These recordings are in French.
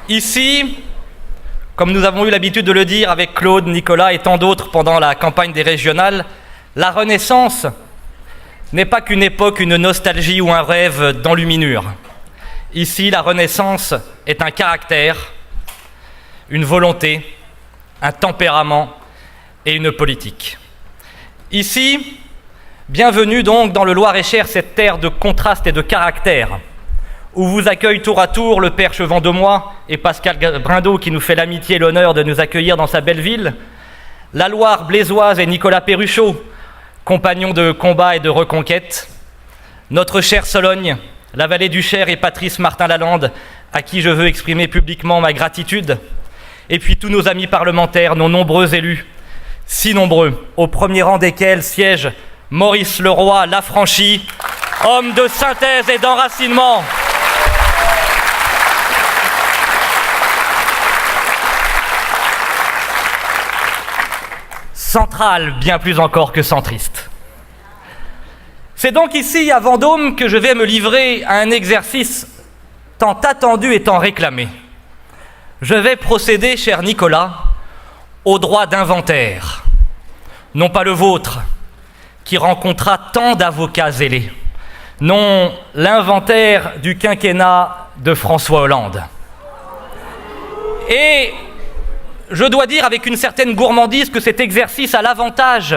Ici, comme nous avons eu l'habitude de le dire avec Claude, Nicolas et tant d'autres pendant la campagne des régionales, la Renaissance n'est pas qu'une époque, une nostalgie ou un rêve d'enluminure. Ici, la Renaissance est un caractère, une volonté, un tempérament et une politique. Ici, bienvenue donc dans le Loir-et-Cher, cette terre de contraste et de caractère, où vous accueillent tour à tour le père Chevant-Demoy et Pascal Brindot, qui nous fait l'amitié et l'honneur de nous accueillir dans sa belle ville, la Loire blésoise et Nicolas Perruchot, compagnons de combat et de reconquête, notre chère Sologne, la vallée du Cher et Patrice Martin-Lalande, à qui je veux exprimer publiquement ma gratitude, et puis tous nos amis parlementaires, nos nombreux élus, si nombreux, au premier rang desquels siège Maurice Leroy, l'affranchi, homme de synthèse et d'enracinement. Central, bien plus encore que centriste. C'est donc ici, à Vendôme, que je vais me livrer à un exercice tant attendu et tant réclamé. Je vais procéder, cher Nicolas, au droit d'inventaire, non pas le vôtre, qui rencontra tant d'avocats zélés, non l'inventaire du quinquennat de François Hollande. Et je dois dire avec une certaine gourmandise que cet exercice a l'avantage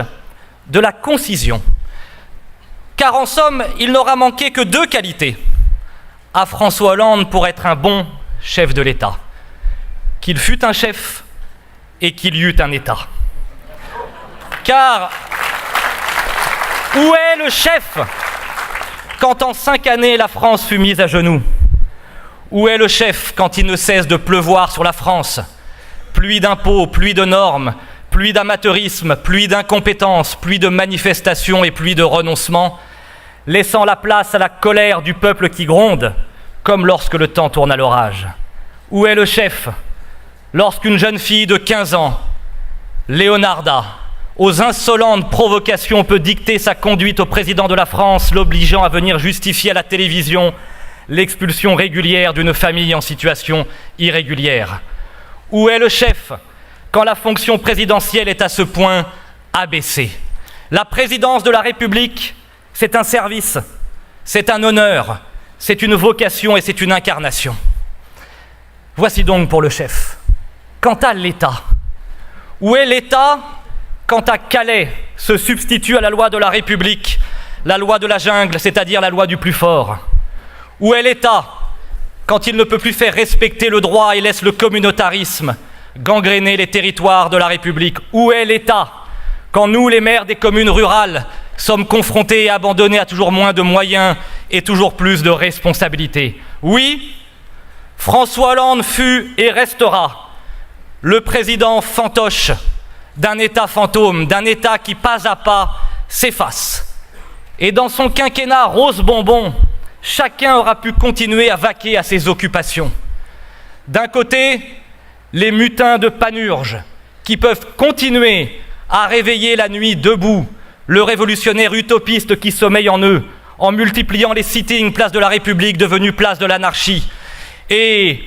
de la concision. Car en somme, il n'aura manqué que deux qualités à François Hollande pour être un bon chef de l'État. Qu'il fût un chef et qu'il y eût un État. Car où est le chef quand en 5 années la France fut mise à genoux? Où est le chef quand il ne cesse de pleuvoir sur la France? Pluie d'impôts, pluie de normes, pluie d'amateurisme, pluie d'incompétence, pluie de manifestations et pluie de renoncements, laissant la place à la colère du peuple qui gronde, comme lorsque le temps tourne à l'orage. Où est le chef lorsqu'une jeune fille de 15 ans, Léonarda, aux insolentes provocations peut dicter sa conduite au président de la France, l'obligeant à venir justifier à la télévision l'expulsion régulière d'une famille en situation irrégulière? Où est le chef quand la fonction présidentielle est à ce point abaissée? La présidence de la République, c'est un service, c'est un honneur, c'est une vocation et c'est une incarnation. Voici donc pour le chef. Quant à l'État, où est l'État quand à Calais se substitue à la loi de la République la loi de la jungle, c'est-à-dire la loi du plus fort? Où est l'État quand il ne peut plus faire respecter le droit et laisse le communautarisme gangréner les territoires de la République? Où est l'État quand nous, les maires des communes rurales, sommes confrontés et abandonnés à toujours moins de moyens et toujours plus de responsabilités? Oui, François Hollande fut et restera le président fantoche d'un État fantôme, d'un État qui pas à pas s'efface. Et dans son quinquennat rose bonbon, chacun aura pu continuer à vaquer à ses occupations. D'un côté, les mutins de Panurge, qui peuvent continuer à réveiller la nuit debout le révolutionnaire utopiste qui sommeille en eux, en multipliant les sittings place de la République devenue place de l'anarchie, et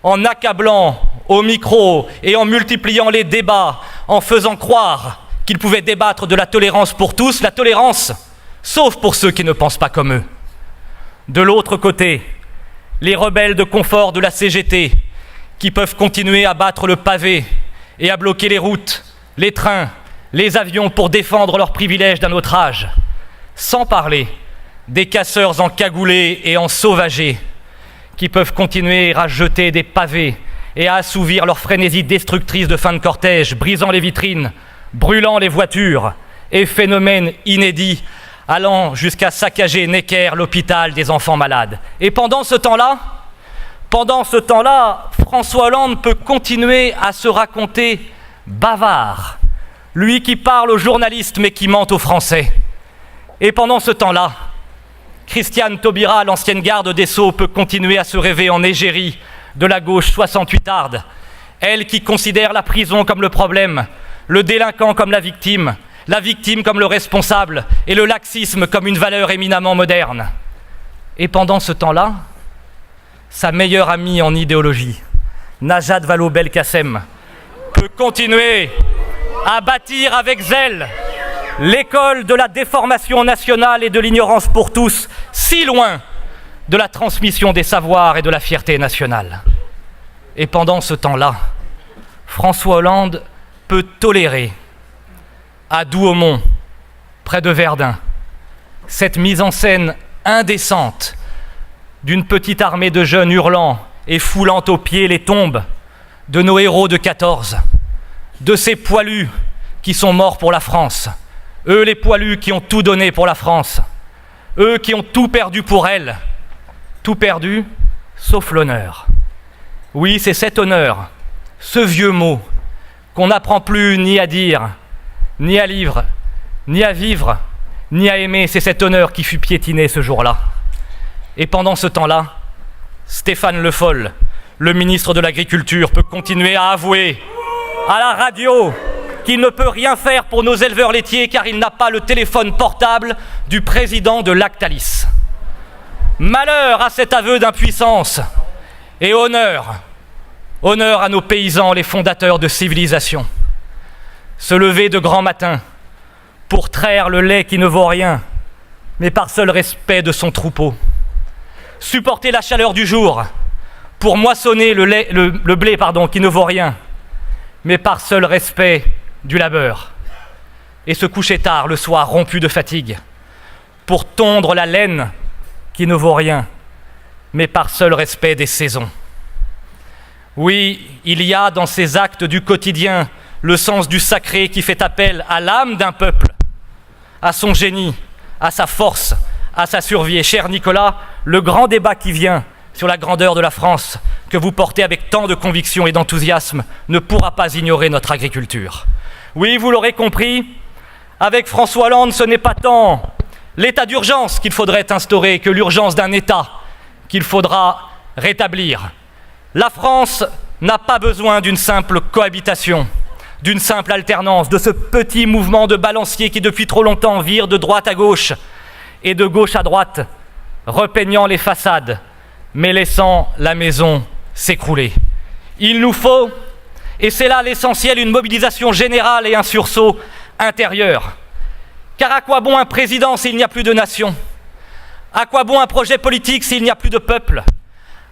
en accablant au micro et en multipliant les débats, en faisant croire qu'ils pouvaient débattre de la tolérance pour tous, la tolérance, sauf pour ceux qui ne pensent pas comme eux. De l'autre côté, les rebelles de confort de la CGT qui peuvent continuer à battre le pavé et à bloquer les routes, les trains, les avions pour défendre leurs privilèges d'un autre âge. Sans parler des casseurs encagoulés et ensauvagés qui peuvent continuer à jeter des pavés et à assouvir leur frénésie destructrice de fin de cortège, brisant les vitrines, brûlant les voitures et phénomène inédit allant jusqu'à saccager Necker, l'hôpital des enfants malades. Et pendant ce temps-là, François Hollande peut continuer à se raconter bavard, lui qui parle aux journalistes mais qui ment aux Français. Et pendant ce temps-là, Christiane Taubira, l'ancienne garde des Sceaux, peut continuer à se rêver en égérie de la gauche 68arde, elle qui considère la prison comme le problème, le délinquant comme la victime comme le responsable et le laxisme comme une valeur éminemment moderne. Et pendant ce temps-là, sa meilleure amie en idéologie, Najat Vallaud-Belkacem, peut continuer à bâtir avec zèle l'école de la déformation nationale et de l'ignorance pour tous, si loin de la transmission des savoirs et de la fierté nationale. Et pendant ce temps-là, François Hollande peut tolérer, à Douaumont, près de Verdun, cette mise en scène indécente d'une petite armée de jeunes hurlant et foulant aux pieds les tombes de nos héros de 14, de ces poilus qui sont morts pour la France, eux les poilus qui ont tout donné pour la France, eux qui ont tout perdu pour elle, tout perdu sauf l'honneur. Oui, c'est cet honneur, ce vieux mot qu'on n'apprend plus ni à dire, ni à lire, ni à vivre, ni à aimer, c'est cet honneur qui fut piétiné ce jour-là. Et pendant ce temps-là, Stéphane Le Foll, le ministre de l'Agriculture, peut continuer à avouer à la radio qu'il ne peut rien faire pour nos éleveurs laitiers car il n'a pas le téléphone portable du président de Lactalis. Malheur à cet aveu d'impuissance et honneur à nos paysans, les fondateurs de civilisation. Se lever de grand matin pour traire le lait qui ne vaut rien, mais par seul respect de son troupeau. Supporter la chaleur du jour pour moissonner le blé qui ne vaut rien, mais par seul respect du labeur. Et se coucher tard le soir, rompu de fatigue, pour tondre la laine qui ne vaut rien, mais par seul respect des saisons. Oui, il y a dans ces actes du quotidien le sens du sacré qui fait appel à l'âme d'un peuple, à son génie, à sa force, à sa survie. Et cher Nicolas, le grand débat qui vient sur la grandeur de la France, que vous portez avec tant de conviction et d'enthousiasme, ne pourra pas ignorer notre agriculture. Oui, vous l'aurez compris, avec François Hollande, ce n'est pas tant l'état d'urgence qu'il faudrait instaurer que l'urgence d'un État qu'il faudra rétablir. La France n'a pas besoin d'une simple cohabitation, d'une simple alternance, de ce petit mouvement de balancier qui depuis trop longtemps vire de droite à gauche et de gauche à droite, repeignant les façades, mais laissant la maison s'écrouler. Il nous faut, et c'est là l'essentiel, une mobilisation générale et un sursaut intérieur. Car à quoi bon un président s'il n'y a plus de nation? À quoi bon un projet politique s'il n'y a plus de peuple?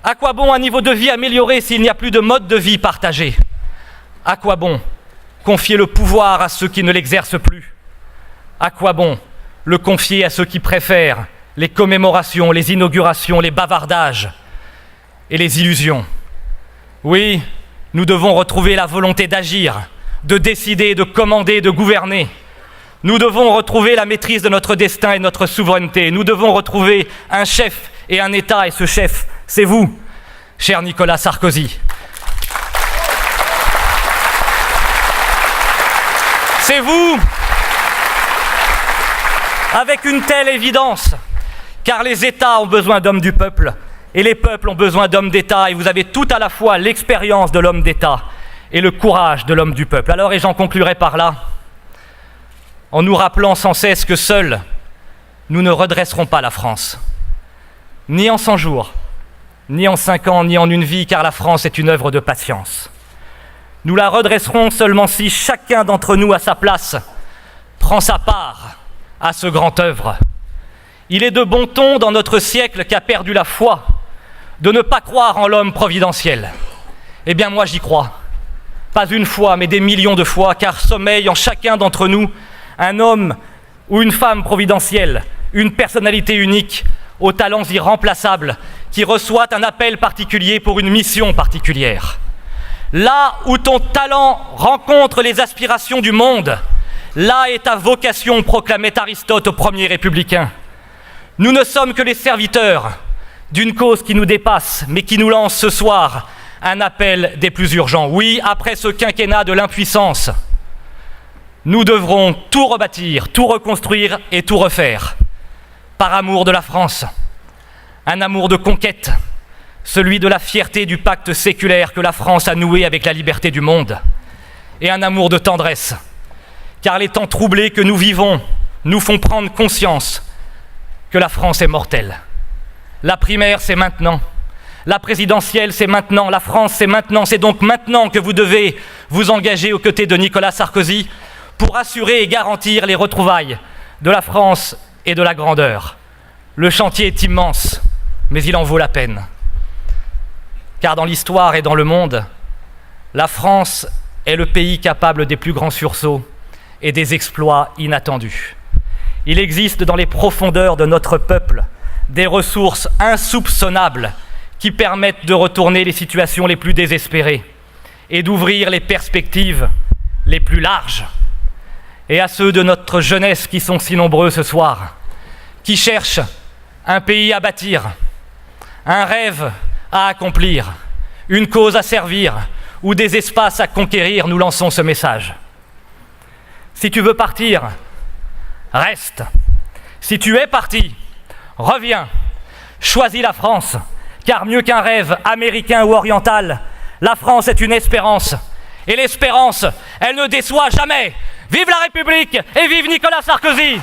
À quoi bon un niveau de vie amélioré s'il n'y a plus de mode de vie partagé? À quoi bon confier le pouvoir à ceux qui ne l'exercent plus? À quoi bon le confier à ceux qui préfèrent les commémorations, les inaugurations, les bavardages et les illusions? Oui, nous devons retrouver la volonté d'agir, de décider, de commander, de gouverner. Nous devons retrouver la maîtrise de notre destin et notre souveraineté. Nous devons retrouver un chef et un État, et ce chef, c'est vous, cher Nicolas Sarkozy. C'est vous, avec une telle évidence, car les États ont besoin d'hommes du peuple, et les peuples ont besoin d'hommes d'État, et vous avez tout à la fois l'expérience de l'homme d'État et le courage de l'homme du peuple. Alors, et j'en conclurai par là, en nous rappelant sans cesse que seuls, nous ne redresserons pas la France, ni en 100 jours, ni en 5 ans, ni en une vie, car la France est une œuvre de patience. Nous la redresserons seulement si chacun d'entre nous, à sa place, prend sa part à ce grand œuvre. Il est de bon ton dans notre siècle qui a perdu la foi de ne pas croire en l'homme providentiel. Eh bien moi j'y crois, pas une fois mais des millions de fois, car sommeille en chacun d'entre nous un homme ou une femme providentielle, une personnalité unique, aux talents irremplaçables, qui reçoit un appel particulier pour une mission particulière. Là où ton talent rencontre les aspirations du monde, là est ta vocation, proclamait Aristote au premier républicain. Nous ne sommes que les serviteurs d'une cause qui nous dépasse, mais qui nous lance ce soir un appel des plus urgents. Oui, après ce quinquennat de l'impuissance, nous devrons tout rebâtir, tout reconstruire et tout refaire. Par amour de la France, un amour de conquête, celui de la fierté du pacte séculaire que la France a noué avec la liberté du monde, et un amour de tendresse, car les temps troublés que nous vivons nous font prendre conscience que la France est mortelle. La primaire, c'est maintenant. La présidentielle, c'est maintenant. La France, c'est maintenant. C'est donc maintenant que vous devez vous engager aux côtés de Nicolas Sarkozy pour assurer et garantir les retrouvailles de la France et de la grandeur. Le chantier est immense, mais il en vaut la peine. Car dans l'histoire et dans le monde, la France est le pays capable des plus grands sursauts et des exploits inattendus. Il existe dans les profondeurs de notre peuple des ressources insoupçonnables qui permettent de retourner les situations les plus désespérées et d'ouvrir les perspectives les plus larges. Et à ceux de notre jeunesse qui sont si nombreux ce soir, qui cherchent un pays à bâtir, un rêve à accomplir, une cause à servir ou des espaces à conquérir, nous lançons ce message. Si tu veux partir, reste. Si tu es parti, reviens. Choisis la France, car mieux qu'un rêve américain ou oriental, la France est une espérance. Et l'espérance, elle ne déçoit jamais. Vive la République et vive Nicolas Sarkozy!